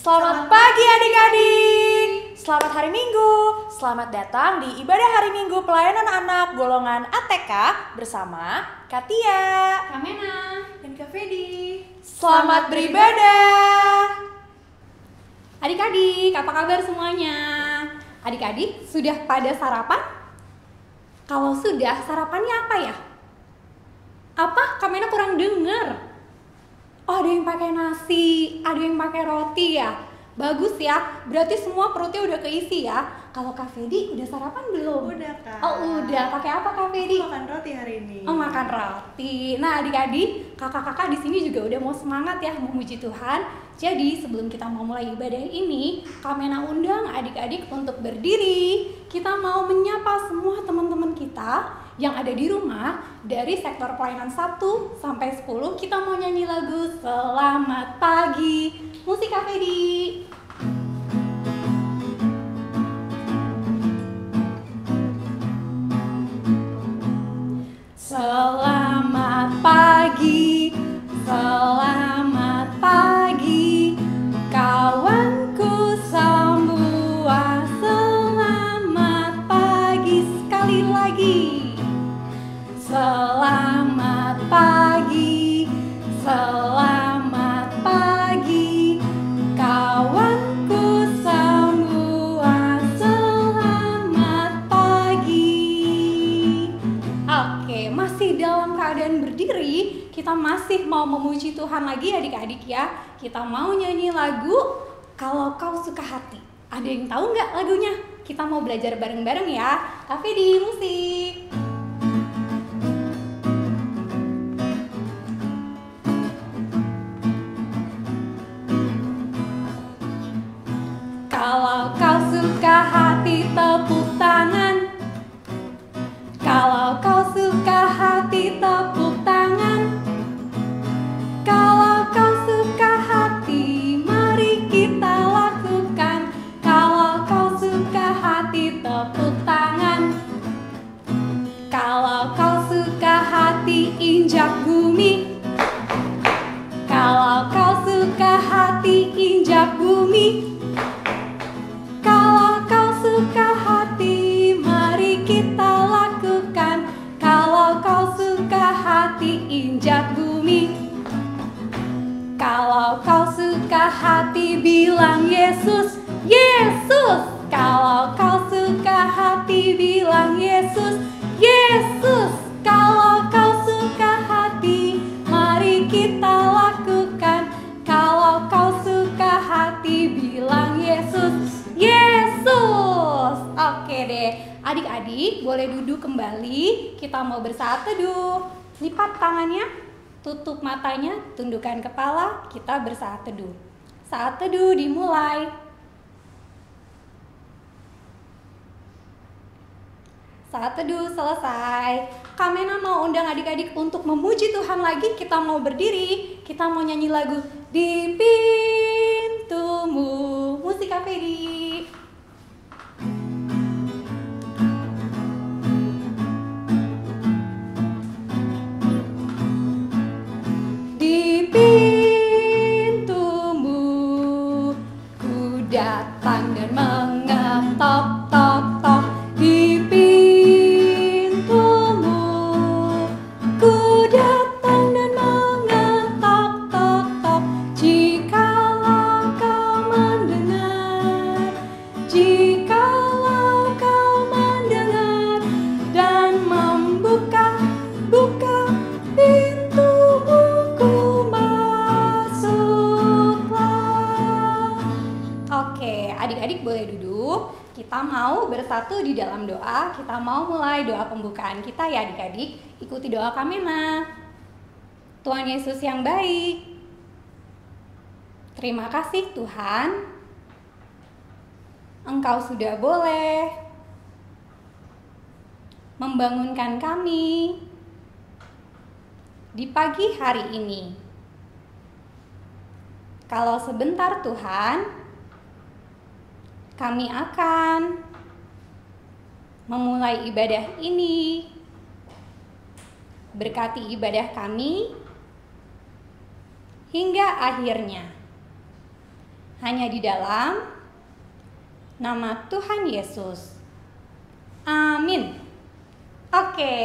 Selamat pagi adik-adik. Selamat hari Minggu. Selamat datang di ibadah hari Minggu pelayanan anak golongan ATK bersama Katia, Kamena, dan Kak Fedi. Selamat beribadah. Adik-adik, apa kabar semuanya? Adik-adik, sudah pada sarapan? Kalau sudah, sarapannya apa ya? Apa? Kamena kurang dengar. Oh, ada yang pakai nasi, ada yang pakai roti ya. Bagus ya, berarti semua perutnya udah keisi ya. Kalau Kak Fedi udah sarapan belum? Udah, Kak. Oh udah, pakai apa Kak Fedi? Makan roti hari ini. Oh, makan roti. Nah adik-adik, kakak-kakak di sini juga udah mau semangat ya memuji Tuhan. Jadi sebelum kita mau mulai ibadah ini, Kamena undang adik-adik untuk berdiri. Kita mau menyapa semua teman-teman kita yang ada di rumah. Dari sektor pelayanan 1 sampai 10 kita mau nyanyi lagu Selamat Pagi. Musik Kak Fedi. Selamat pagi, selamat pagi, kawanku semua. Selamat pagi, sekali lagi. Selamat pagi, selamat pagi, kawanku semua. Selamat pagi. Oke, masih dalam keadaan berdiri, kita masih mau memuji Tuhan lagi adik-adik ya. Kita mau nyanyi lagu Kalau Kau Suka Hati. Ada yang tahu nggak lagunya? Kita mau belajar bareng-bareng ya. Tapi di musik. Kalau kau suka hati tepuk tangan. Kalau kau suka hati tepuk tangan. Kalau kau suka hati mari kita lakukan. Kalau kau suka hati tepuk tangan. Kalau kau suka hati injak bumi. Kalau kau suka hati injak bumi. Kalau kau suka hati mari kita lakukan. Kalau kau suka hati injak bumi. Kalau kau suka hati bilang Yesus, Yesus. Kalau kau suka hati bilang Yesus, Yesus. Kalau kau suka hati mari kita lakukan. Kalau kau suka hati bilang Yesus, Yesus. Oke deh, adik-adik boleh duduk kembali. Kita mau bersaat teduh. Lipat tangannya, tutup matanya, tundukkan kepala. Kita bersaat teduh. Saat teduh dimulai. Saat teduh selesai. Kamena mau undang adik-adik untuk memuji Tuhan lagi. Kita mau berdiri. Kita mau nyanyi lagu Di Pintumu. Musik Kak Fedi. Di pintumu ku datang dan mengetok tok tok. Di pintumu ku datang dan mengetok tok tok. Jikalau kau mendengar, jikalau kau mendengar dan membuka pintumu, ku masuklah. Oke, adik-adik boleh duduk. Kita mau bersatu di dalam doa. Kita mau mulai doa pembukaan kita ya adik-adik. Ikuti doa Kamena. Tuhan Yesus yang baik, terima kasih Tuhan. Engkau sudah boleh membangunkan kami di pagi hari ini. Kalau sebentar Tuhan, kami akan memulai ibadah ini. Berkati ibadah kami hingga akhirnya. hanya di dalam nama Tuhan Yesus. Amin. Oke,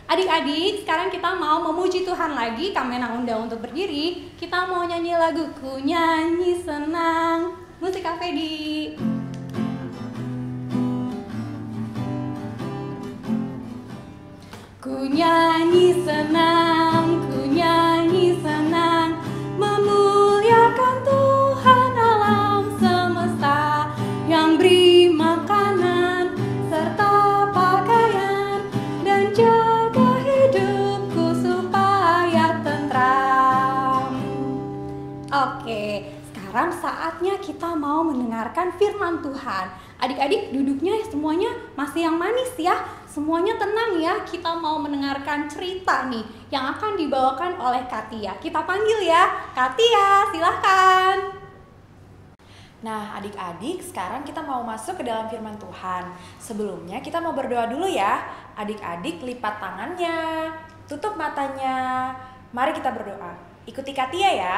adik-adik, sekarang kita mau memuji Tuhan lagi. Kamena undang untuk berdiri. Kita mau nyanyi lagu Ku Nyanyi Senang. Musik Fedi. Ku nyanyi senang, ku nyanyi senang, memuliakan Tuhan alam semesta yang beri makanan serta pakaian dan jaga hidupku supaya tentram. Oke, sekarang saatnya kita mau mendengarkan firman Tuhan. Adik-adik duduknya semuanya masih yang manis ya. Semuanya tenang ya, kita mau mendengarkan cerita nih yang akan dibawakan oleh Katia. Kita panggil ya, Katia, silahkan. Nah, adik-adik, sekarang kita mau masuk ke dalam firman Tuhan. Sebelumnya kita mau berdoa dulu ya. Adik-adik lipat tangannya, tutup matanya. Mari kita berdoa. Ikuti Katia ya.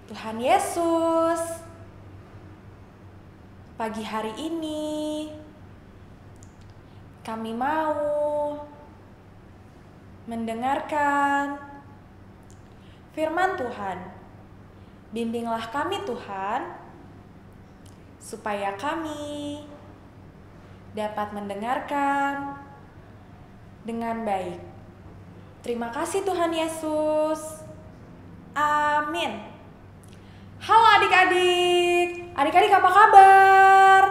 Tuhan Yesus, pagi hari ini kami mau mendengarkan firman Tuhan. Bimbinglah kami Tuhan, supaya kami dapat mendengarkan dengan baik. Terima kasih Tuhan Yesus. Amin. Halo adik-adik. Adik-adik apa kabar?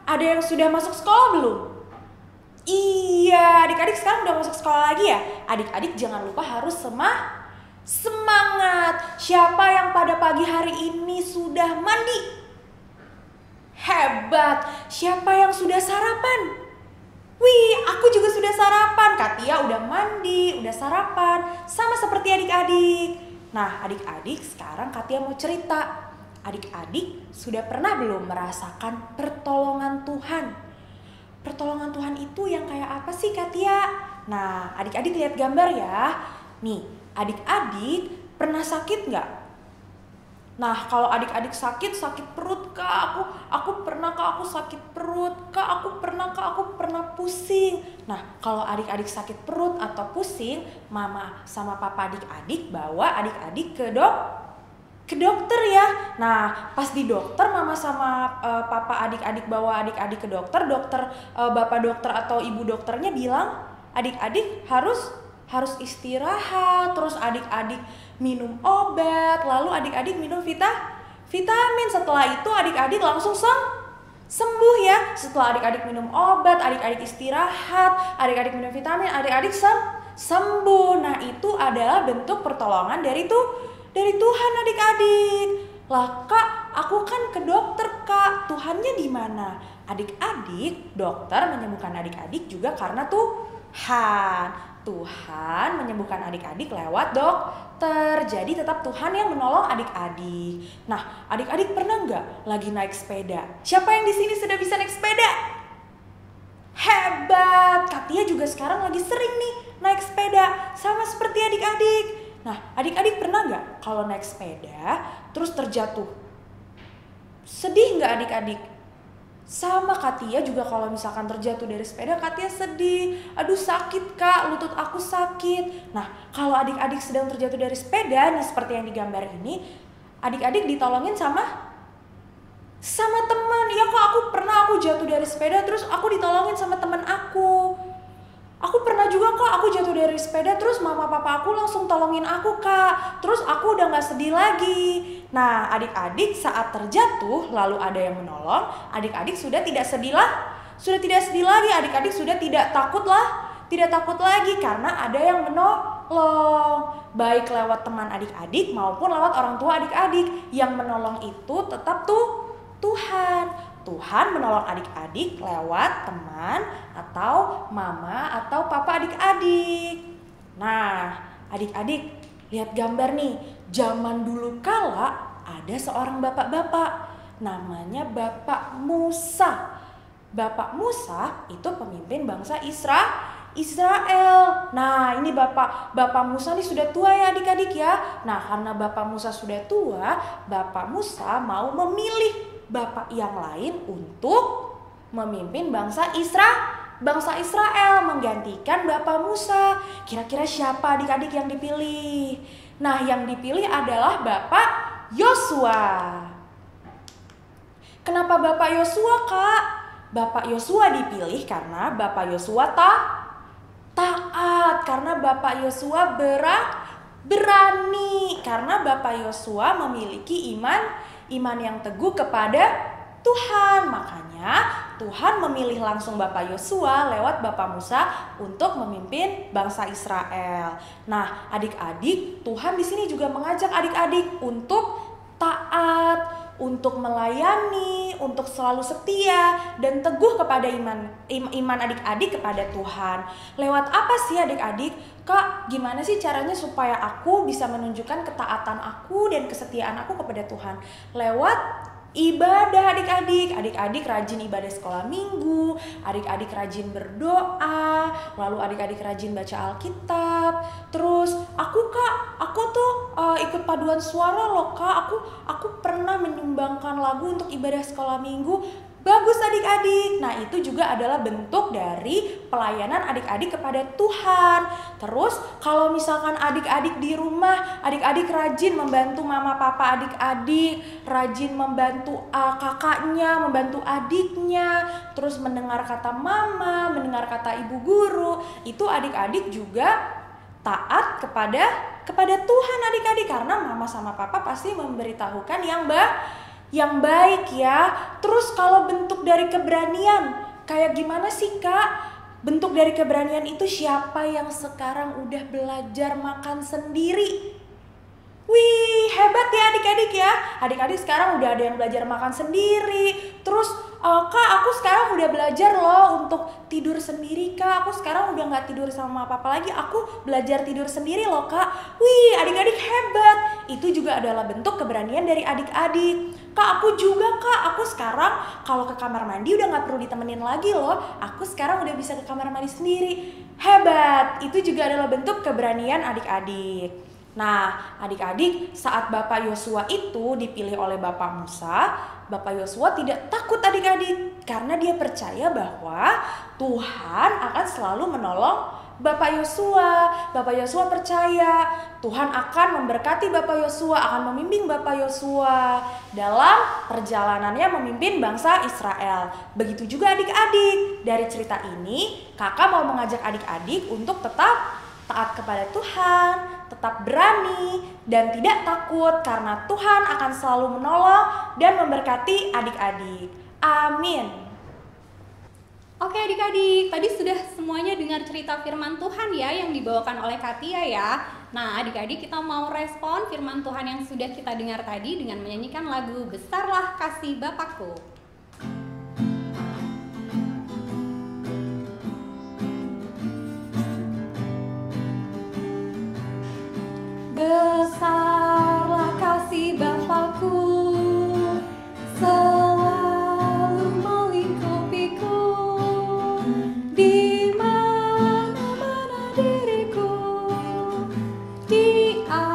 Ada yang sudah masuk sekolah belum? Iya, adik-adik sekarang udah masuk sekolah lagi ya? Adik-adik jangan lupa harus semangat. Siapa yang pada pagi hari ini sudah mandi? Hebat. Siapa yang sudah sarapan? Wih, aku juga sudah sarapan. Katia udah mandi, udah sarapan. Sama seperti adik-adik. Nah, adik-adik sekarang Katia mau cerita. Adik-adik sudah pernah belum merasakan pertolongan Tuhan? Pertolongan Tuhan itu yang kayak apa sih Katia? Nah, adik-adik lihat gambar ya. Nih, adik-adik pernah sakit nggak? Nah, kalau adik-adik sakit perut kak, aku pernah kak, aku sakit perut kak, aku pernah pusing. Nah, kalau adik-adik sakit perut atau pusing, mama sama papa adik-adik bawa adik-adik ke dokter ya. Nah, pas di dokter mama sama papa adik-adik bawa adik-adik ke dokter, bapak dokter atau ibu dokternya bilang adik-adik harus istirahat, terus adik-adik minum obat, lalu adik-adik minum vitamin. Setelah itu adik-adik langsung sembuh ya. Setelah adik-adik minum obat, adik-adik istirahat, adik-adik minum vitamin, adik-adik sembuh. Nah, itu adalah bentuk pertolongan dari Tuhan adik-adik. Lah kak, aku kan ke dokter kak, Tuhannya di mana? Adik-adik, dokter menyembuhkan adik-adik juga karena Tuhan menyembuhkan adik-adik lewat dokter. Jadi tetap Tuhan yang menolong adik-adik. Nah, adik-adik pernah nggak lagi naik sepeda? Siapa yang di sini sudah bisa naik sepeda? Hebat, Katia juga sekarang lagi sering nih naik sepeda, sama seperti adik-adik. Nah, adik-adik pernah nggak kalau naik sepeda terus terjatuh? Sedih nggak adik-adik? Sama Katia juga kalau misalkan terjatuh dari sepeda, Katia sedih. Aduh sakit kak, lutut aku sakit. Nah, kalau adik-adik sedang terjatuh dari sepeda, nih seperti yang digambar ini, adik-adik ditolongin sama teman. Ya kak, aku jatuh dari sepeda terus aku ditolongin sama teman aku. Aku pernah juga kak, aku jatuh dari sepeda terus mama papa aku langsung tolongin aku kak. Terus aku udah gak sedih lagi. Nah, adik-adik saat terjatuh lalu ada yang menolong, adik-adik sudah tidak sedih lagi, adik-adik sudah tidak takut lagi karena ada yang menolong. Baik lewat teman adik-adik maupun lewat orang tua adik-adik. Yang menolong itu tetap Tuhan. Tuhan menolong adik-adik lewat teman atau mama atau papa adik-adik. Nah, adik-adik lihat gambar nih. Zaman dulu kala ada seorang bapak-bapak namanya Bapak Musa. Bapak Musa itu pemimpin bangsa Israel. Nah, ini Bapak Musa nih sudah tua ya adik-adik ya. Nah, karena Bapak Musa sudah tua, Bapak Musa mau memilih bapak yang lain untuk memimpin bangsa Israel menggantikan Bapak Musa. Kira-kira siapa adik-adik yang dipilih? Nah, yang dipilih adalah Bapak Yosua. Kenapa Bapak Yosua, Kak? Bapak Yosua dipilih karena Bapak Yosua taat, karena Bapak Yosua berani, karena Bapak Yosua memiliki iman yang teguh kepada Tuhan. Makanya Tuhan memilih langsung Bapak Yosua lewat Bapak Musa untuk memimpin bangsa Israel. Nah, adik-adik, Tuhan di sini juga mengajak adik-adik untuk taat, untuk melayani, untuk selalu setia dan teguh kepada iman adik-adik kepada Tuhan. Lewat apa sih adik-adik? Kak, gimana sih caranya supaya aku bisa menunjukkan ketaatan aku dan kesetiaan aku kepada Tuhan? Lewat ibadah adik-adik. Adik-adik rajin ibadah sekolah minggu, adik-adik rajin berdoa, lalu adik-adik rajin baca Alkitab. Terus aku tuh ikut paduan suara loh Kak. Aku pernah menyumbangkan lagu untuk ibadah sekolah minggu. Bagus adik-adik. Nah, itu juga adalah bentuk dari pelayanan adik-adik kepada Tuhan. Terus kalau misalkan adik-adik di rumah, adik-adik rajin membantu mama papa adik-adik, rajin membantu kakaknya, membantu adiknya, terus mendengar kata mama, mendengar kata ibu guru, itu adik-adik juga taat kepada Tuhan adik-adik, karena mama sama papa pasti memberitahukan yang baik ya. Terus kalau bentuk dari keberanian, kayak gimana sih Kak? Bentuk dari keberanian itu siapa yang sekarang udah belajar makan sendiri? Wih, hebat ya adik-adik ya. Adik-adik sekarang udah ada yang belajar makan sendiri. Terus Kak, aku sekarang udah belajar loh untuk tidur sendiri Kak. Aku sekarang udah gak tidur sama papa lagi. Aku belajar tidur sendiri loh Kak. Wih, adik-adik hebat. Itu juga adalah bentuk keberanian dari adik-adik. Kak, aku juga Kak. Aku sekarang kalau ke kamar mandi udah gak perlu ditemenin lagi loh. Aku sekarang udah bisa ke kamar mandi sendiri. Hebat. Itu juga adalah bentuk keberanian adik-adik. Nah, adik-adik, saat Bapak Yosua itu dipilih oleh Bapak Musa, Bapak Yosua tidak takut adik-adik karena dia percaya bahwa Tuhan akan selalu menolong Bapak Yosua. Bapak Yosua percaya Tuhan akan memberkati Bapak Yosua, akan membimbing Bapak Yosua dalam perjalanannya memimpin bangsa Israel. Begitu juga adik-adik. Dari cerita ini, kakak mau mengajak adik-adik untuk tetap taat kepada Tuhan, tetap berani, dan tidak takut karena Tuhan akan selalu menolong dan memberkati adik-adik. Amin. Oke adik-adik, tadi sudah semuanya dengar cerita firman Tuhan ya yang dibawakan oleh Katia ya. Nah adik-adik, kita mau respon firman Tuhan yang sudah kita dengar tadi dengan menyanyikan lagu Besarlah Kasih Bapakku. Besarlah kasih Bapakku, selalu melingkupiku, di mana-mana diriku diasuhnya.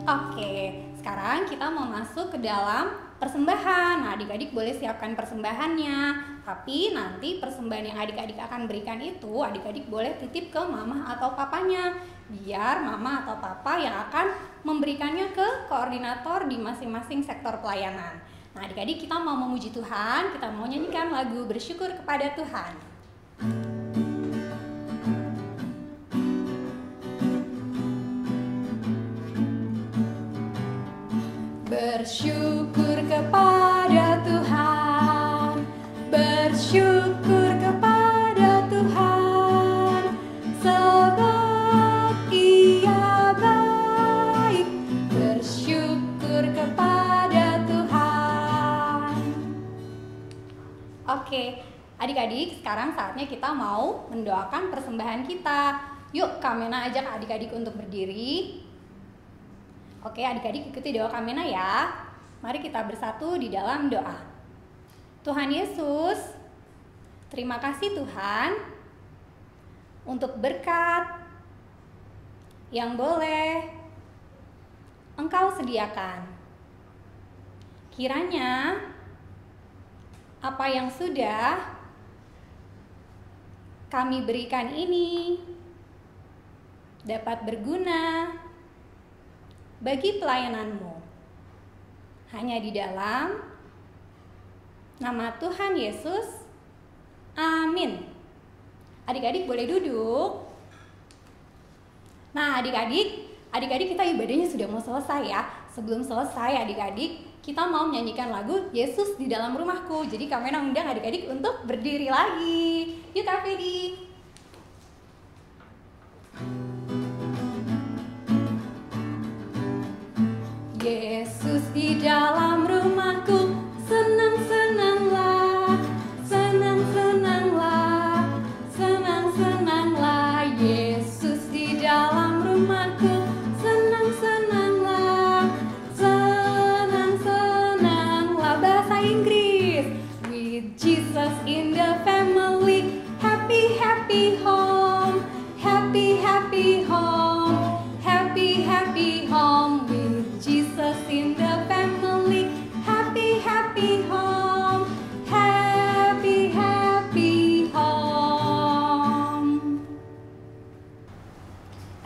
Oke, sekarang kita mau masuk ke dalam persembahan. Nah, adik-adik boleh siapkan persembahannya. Tapi nanti persembahan yang adik-adik akan berikan itu, adik-adik boleh titip ke mama atau papanya. Biar mama atau papa yang akan memberikannya ke koordinator di masing-masing sektor pelayanan. Nah, adik-adik, kita mau memuji Tuhan, kita mau nyanyikan lagu bersyukur kepada Tuhan. Bersyukur kepada Tuhan, bersyukur kepada Tuhan, sebab Ia baik. Bersyukur kepada Tuhan. Oke, adik-adik, sekarang saatnya kita mau mendoakan persembahan kita. Yuk, Kamena ajak adik-adik untuk berdiri. Oke, adik-adik ikuti doa Kamena ya. Mari kita bersatu di dalam doa. Tuhan Yesus, Terima kasih Tuhan untuk berkat yang boleh Engkau sediakan. Kiranya apa yang sudah kami berikan ini dapat berguna bagi pelayanan-Mu. Hanya di dalam nama Tuhan Yesus. Amin. Adik-adik boleh duduk. Nah, adik-adik kita ibadahnya sudah mau selesai ya. Sebelum selesai adik-adik, kita mau menyanyikan lagu Yesus di dalam rumahku. Jadi kami undang adik-adik untuk berdiri lagi. Yuk Kak Fedi. Yesus di dalam rumahku, senang-senanglah, senang-senanglah, senang-senanglah. Yesus di dalam rumahku, senang-senanglah, senang-senanglah. Bahasa Inggris. With Jesus in the family, happy happy home, happy happy home, happy happy home. With Jesus in the family, happy happy home, happy happy home.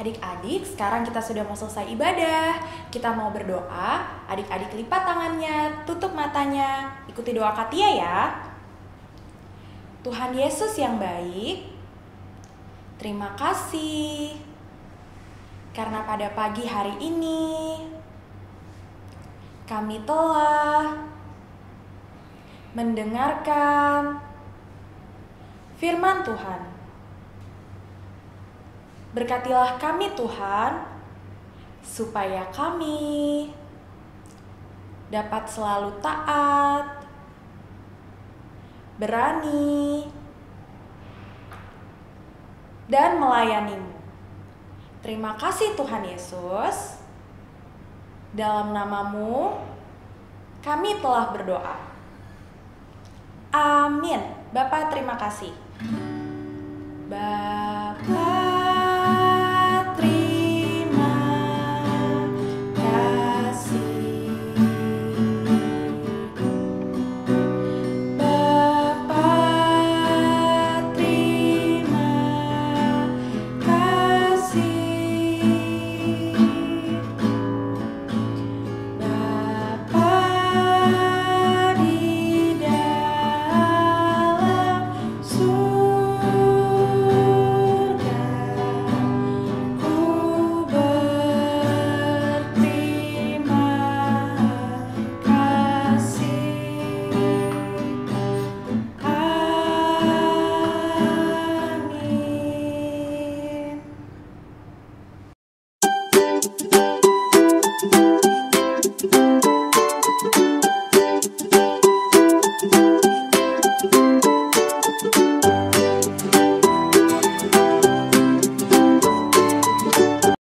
Adik-adik, sekarang kita sudah mau selesai ibadah. Kita mau berdoa. Adik-adik lipat tangannya, tutup matanya, ikuti doa Katia ya. Tuhan Yesus yang baik, terima kasih karena pada pagi hari ini kami telah mendengarkan firman Tuhan. Berkatilah kami Tuhan, supaya kami dapat selalu taat, berani, dan melayani-Mu. Terima kasih Tuhan Yesus. Dalam nama-Mu kami telah berdoa. Amin. Bapa terima kasih. Bapa